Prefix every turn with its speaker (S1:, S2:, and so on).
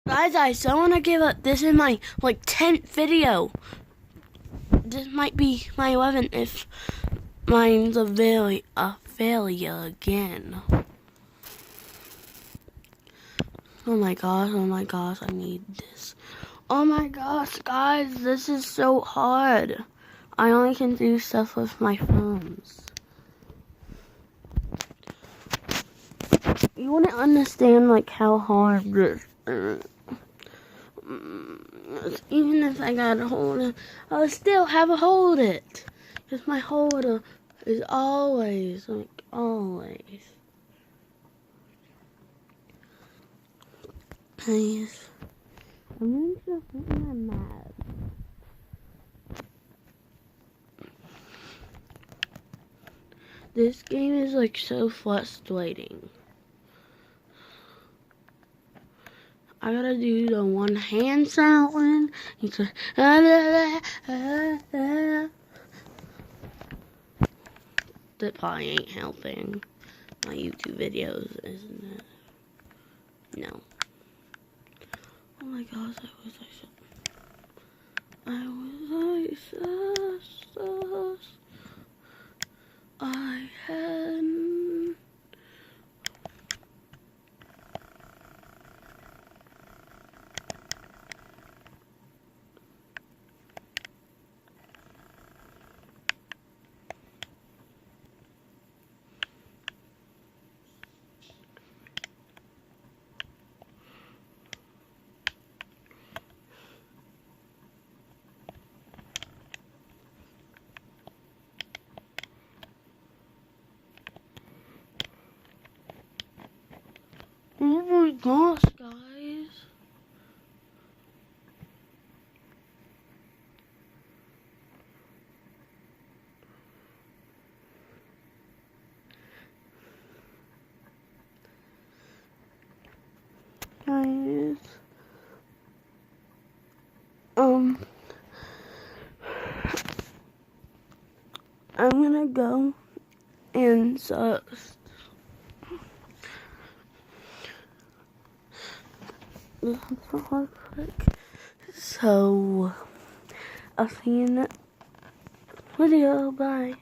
S1: Guys, I still want to give up. This is my 10th video. This might be my 11th if mine's a failure again. Oh my gosh, I need this. Oh my gosh, guys, this is so hard. I only can do stuff with my thumbs. You wouldn't understand how hard this is. Even if I gotta hold it, I'll still have to hold it. Because my holder is always, always. Please. I'm going to put my map. This game is so frustrating. I gotta do the one hand sound one. That probably ain't helping my YouTube videos, isn't it? No. Oh my gosh, I had. Oh my gosh, guys. Guys. I'm gonna go and so I'll see you in the video. Bye.